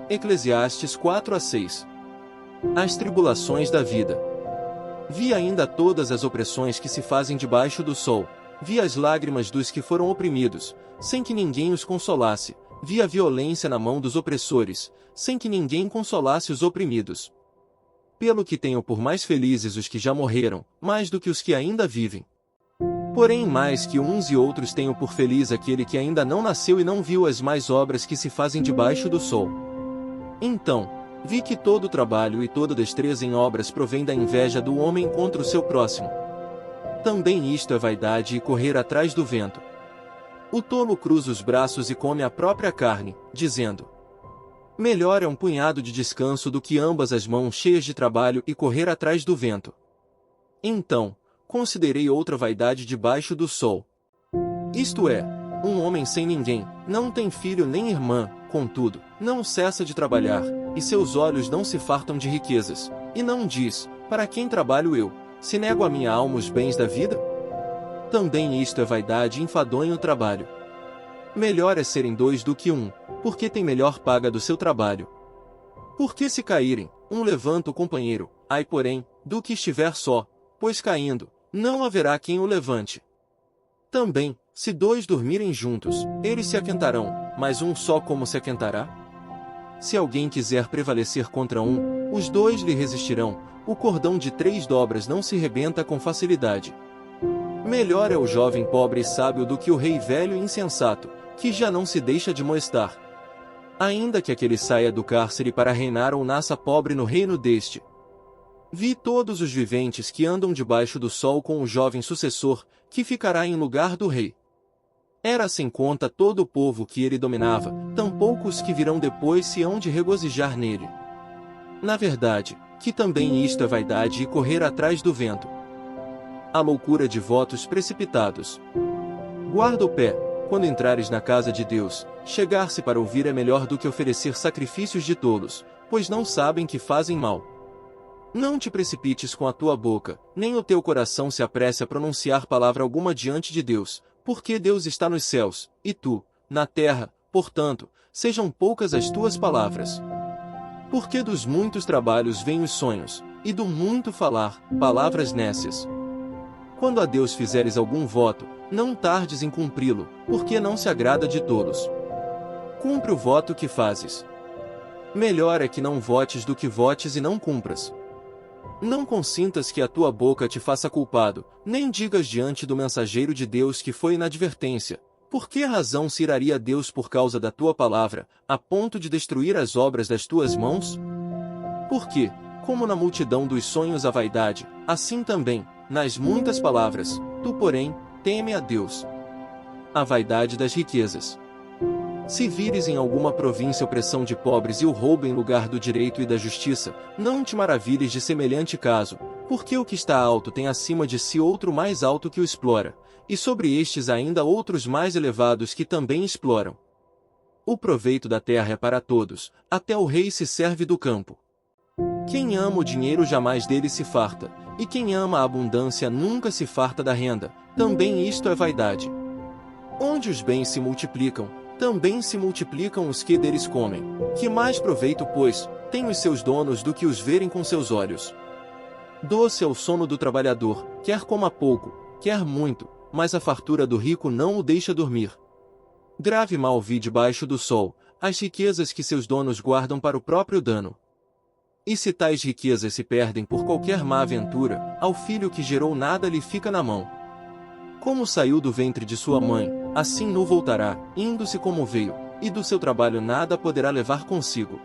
Eclesiastes 4:6. As tribulações da vida. Vi ainda todas as opressões que se fazem debaixo do sol, vi as lágrimas dos que foram oprimidos, sem que ninguém os consolasse, vi a violência na mão dos opressores, sem que ninguém consolasse os oprimidos. Pelo que tenho por mais felizes os que já morreram, mais do que os que ainda vivem. Porém mais que uns e outros tenho por feliz aquele que ainda não nasceu e não viu as mais obras que se fazem debaixo do sol. Então, vi que todo o trabalho e toda destreza em obras provém da inveja do homem contra o seu próximo. Também isto é vaidade e correr atrás do vento. O tolo cruza os braços e come a própria carne, dizendo: melhor é um punhado de descanso do que ambas as mãos cheias de trabalho e correr atrás do vento. Então, considerei outra vaidade debaixo do sol. Isto é, um homem sem ninguém, não tem filho nem irmã, contudo, não cessa de trabalhar, e seus olhos não se fartam de riquezas, e não diz: para quem trabalho eu, se nego a minha alma os bens da vida? Também isto é vaidade e enfadonho o trabalho. Melhor é serem dois do que um, porque tem melhor paga do seu trabalho. Porque se caírem, um levanta o companheiro, ai porém, do que estiver só, pois caindo, não haverá quem o levante. Também, se dois dormirem juntos, eles se aquentarão, mas um só como se aquentará? Se alguém quiser prevalecer contra um, os dois lhe resistirão, o cordão de 3 dobras não se rebenta com facilidade. Melhor é o jovem pobre e sábio do que o rei velho e insensato, que já não se deixa de molestar. Ainda que aquele saia do cárcere para reinar ou nasça pobre no reino deste. Vi todos os viventes que andam debaixo do sol com o jovem sucessor, que ficará em lugar do rei. Era sem conta todo o povo que ele dominava, tampouco os que virão depois se hão de regozijar nele. Na verdade, que também isto é vaidade e correr atrás do vento. A loucura de votos precipitados. Guarda o pé, quando entrares na casa de Deus, chegar-se para ouvir é melhor do que oferecer sacrifícios de tolos, pois não sabem que fazem mal. Não te precipites com a tua boca, nem o teu coração se apresse a pronunciar palavra alguma diante de Deus, porque Deus está nos céus, e tu, na terra, portanto, sejam poucas as tuas palavras. Porque dos muitos trabalhos vêm os sonhos, e do muito falar, palavras nécias. Quando a Deus fizeres algum voto, não tardes em cumpri-lo, porque não se agrada de tolos. Cumpre o voto que fazes. Melhor é que não votes do que votes e não cumpras. Não consintas que a tua boca te faça culpado, nem digas diante do mensageiro de Deus que foi inadvertência. Por que razão se iraria Deus por causa da tua palavra, a ponto de destruir as obras das tuas mãos? Porque, como na multidão dos sonhos a vaidade, assim também, nas muitas palavras, tu porém, teme a Deus. A vaidade das riquezas. Se vires em alguma província opressão de pobres e o roubo em lugar do direito e da justiça, não te maravilhes de semelhante caso, porque o que está alto tem acima de si outro mais alto que o explora, e sobre estes ainda outros mais elevados que também exploram. O proveito da terra é para todos, até o rei se serve do campo. Quem ama o dinheiro jamais dele se farta, e quem ama a abundância nunca se farta da renda, também isto é vaidade. Onde os bens se multiplicam, também se multiplicam os que deles comem. Que mais proveito, pois, têm os seus donos do que os verem com seus olhos? Doce é o sono do trabalhador, quer coma pouco, quer muito, mas a fartura do rico não o deixa dormir. Grave mal vi debaixo do sol, as riquezas que seus donos guardam para o próprio dano. E se tais riquezas se perdem por qualquer má aventura, ao filho que gerou nada lhe fica na mão. Como saiu do ventre de sua mãe, assim não voltará, indo-se como veio, e do seu trabalho nada poderá levar consigo.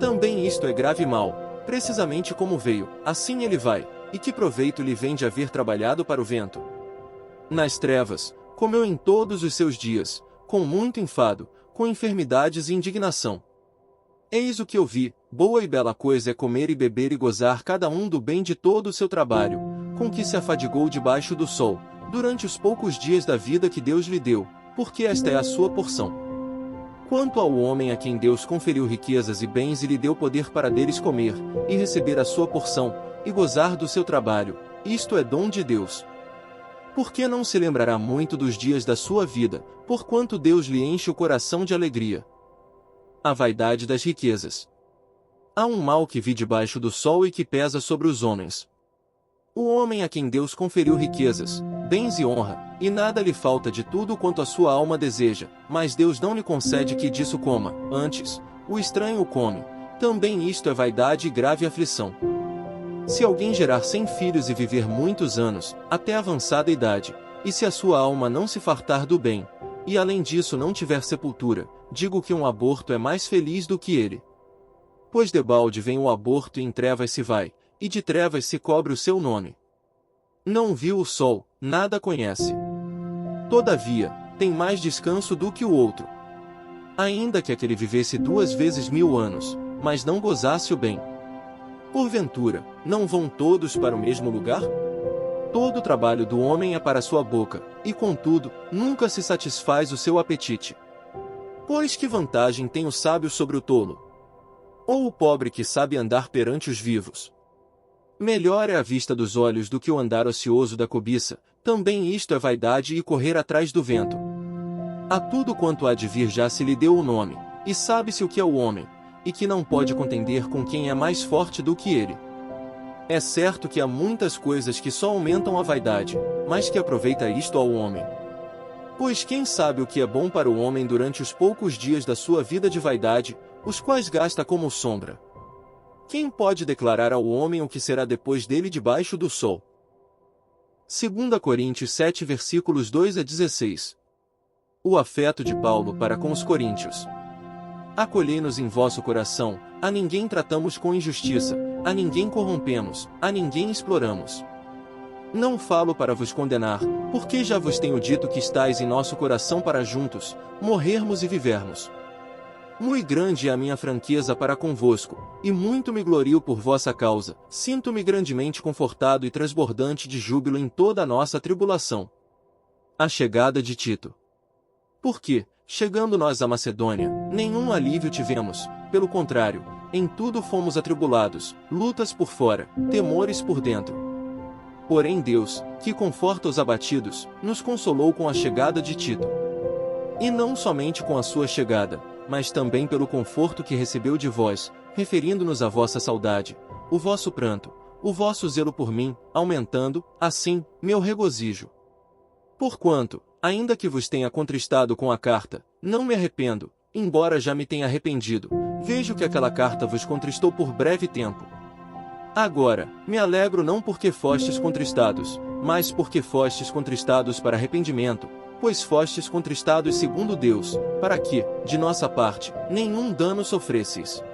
Também isto é grave mal, precisamente como veio, assim ele vai, e que proveito lhe vem de haver trabalhado para o vento? Nas trevas, comeu em todos os seus dias, com muito enfado, com enfermidades e indignação. Eis o que eu vi, boa e bela coisa é comer e beber e gozar cada um do bem de todo o seu trabalho, com que se afadigou debaixo do sol, durante os poucos dias da vida que Deus lhe deu, porque esta é a sua porção. Quanto ao homem a quem Deus conferiu riquezas e bens e lhe deu poder para deles comer, e receber a sua porção, e gozar do seu trabalho, isto é dom de Deus. Por que não se lembrará muito dos dias da sua vida, porquanto Deus lhe enche o coração de alegria? A vaidade das riquezas. Há um mal que vi debaixo do sol e que pesa sobre os homens. O homem a quem Deus conferiu riquezas, bens e honra, e nada lhe falta de tudo quanto a sua alma deseja, mas Deus não lhe concede que disso coma, antes, o estranho o come. Também isto é vaidade e grave aflição. Se alguém gerar 100 filhos e viver muitos anos, até avançada idade, e se a sua alma não se fartar do bem, e além disso não tiver sepultura, digo que um aborto é mais feliz do que ele. Pois debalde vem o aborto e em trevas se vai, e de trevas se cobre o seu nome. Não viu o sol, nada conhece. Todavia, tem mais descanso do que o outro. Ainda que aquele vivesse 2 vezes 1000 anos, mas não gozasse o bem. Porventura, não vão todos para o mesmo lugar? Todo o trabalho do homem é para sua boca, e contudo, nunca se satisfaz o seu apetite. Pois que vantagem tem o sábio sobre o tolo? Ou o pobre que sabe andar perante os vivos? Melhor é a vista dos olhos do que o andar ocioso da cobiça, também isto é vaidade e correr atrás do vento. A tudo quanto há de vir já se lhe deu o nome, e sabe-se o que é o homem, e que não pode contender com quem é mais forte do que ele. É certo que há muitas coisas que só aumentam a vaidade, mas que aproveita isto ao homem. Pois quem sabe o que é bom para o homem durante os poucos dias da sua vida de vaidade, os quais gasta como sombra? Quem pode declarar ao homem o que será depois dele debaixo do sol? 2 Coríntios 7 versículos 2 a 16. O afeto de Paulo para com os coríntios. Acolhei-nos em vosso coração, a ninguém tratamos com injustiça, a ninguém corrompemos, a ninguém exploramos. Não falo para vos condenar, porque já vos tenho dito que estáis em nosso coração para juntos, morrermos e vivermos. Muito grande é a minha franqueza para convosco, e muito me glorio por vossa causa, sinto-me grandemente confortado e transbordante de júbilo em toda a nossa tribulação. A chegada de Tito. Porque, chegando nós à Macedônia, nenhum alívio tivemos, pelo contrário, em tudo fomos atribulados, lutas por fora, temores por dentro. Porém Deus, que conforta os abatidos, nos consolou com a chegada de Tito. E não somente com a sua chegada, mas também pelo conforto que recebeu de vós, referindo-nos à vossa saudade, o vosso pranto, o vosso zelo por mim, aumentando, assim, meu regozijo. Porquanto, ainda que vos tenha contristado com a carta, não me arrependo, embora já me tenha arrependido, vejo que aquela carta vos contristou por breve tempo. Agora, me alegro não porque fostes contristados, mas porque fostes contristados para arrependimento, pois fostes contristados segundo Deus, para que, de nossa parte, nenhum dano sofresseis.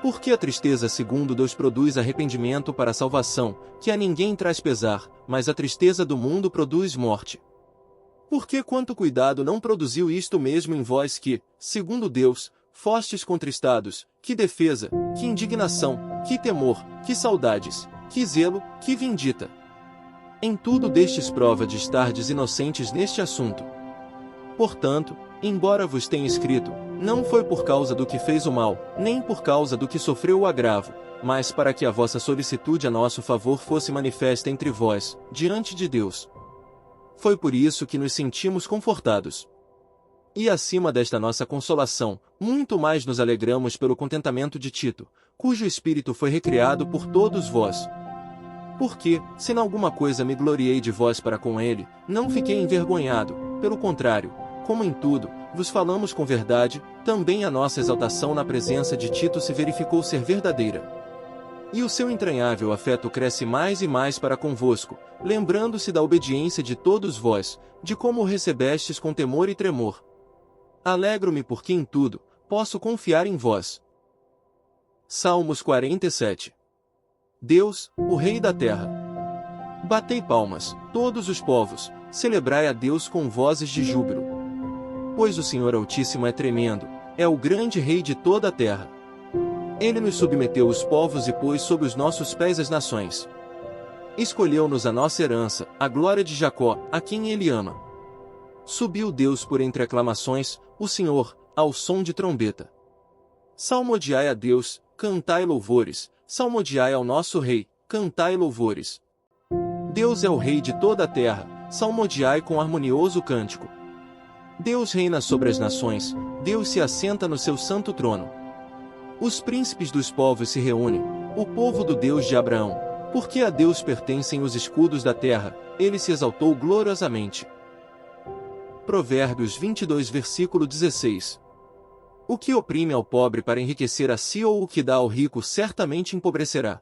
Porque a tristeza segundo Deus produz arrependimento para a salvação, que a ninguém traz pesar, mas a tristeza do mundo produz morte. Porque quanto cuidado não produziu isto mesmo em vós que, segundo Deus, fostes contristados, que defesa, que indignação, que temor, que saudades, que zelo, que vindita. Em tudo destes prova de estardes inocentes neste assunto. Portanto, embora vos tenha escrito, não foi por causa do que fez o mal, nem por causa do que sofreu o agravo, mas para que a vossa solicitude a nosso favor fosse manifesta entre vós, diante de Deus. Foi por isso que nos sentimos confortados. E acima desta nossa consolação, muito mais nos alegramos pelo contentamento de Tito, cujo espírito foi recriado por todos vós. Porque, se em alguma coisa me gloriei de vós para com ele, não fiquei envergonhado, pelo contrário, como em tudo, vos falamos com verdade, também a nossa exaltação na presença de Tito se verificou ser verdadeira. E o seu entranhável afeto cresce mais e mais para convosco, lembrando-se da obediência de todos vós, de como o recebestes com temor e tremor. Alegro-me porque em tudo, posso confiar em vós. Salmos 47. Deus, o Rei da terra. Batei palmas, todos os povos, celebrai a Deus com vozes de júbilo. Pois o Senhor Altíssimo é tremendo, é o grande Rei de toda a terra. Ele nos submeteu os povos e pôs sob os nossos pés as nações. Escolheu-nos a nossa herança, a glória de Jacó, a quem ele ama. Subiu Deus por entre aclamações, o Senhor, ao som de trombeta. Salmodiai a Deus, cantai louvores, salmodiai ao nosso Rei, cantai louvores. Deus é o Rei de toda a terra, Salmodiai com harmonioso cântico. Deus reina sobre as nações, Deus se assenta no seu santo trono. Os príncipes dos povos se reúnem, o povo do Deus de Abraão, porque a Deus pertencem os escudos da terra, ele se exaltou gloriosamente. Provérbios 22 versículo 16. O que oprime ao pobre para enriquecer a si ou o que dá ao rico certamente empobrecerá.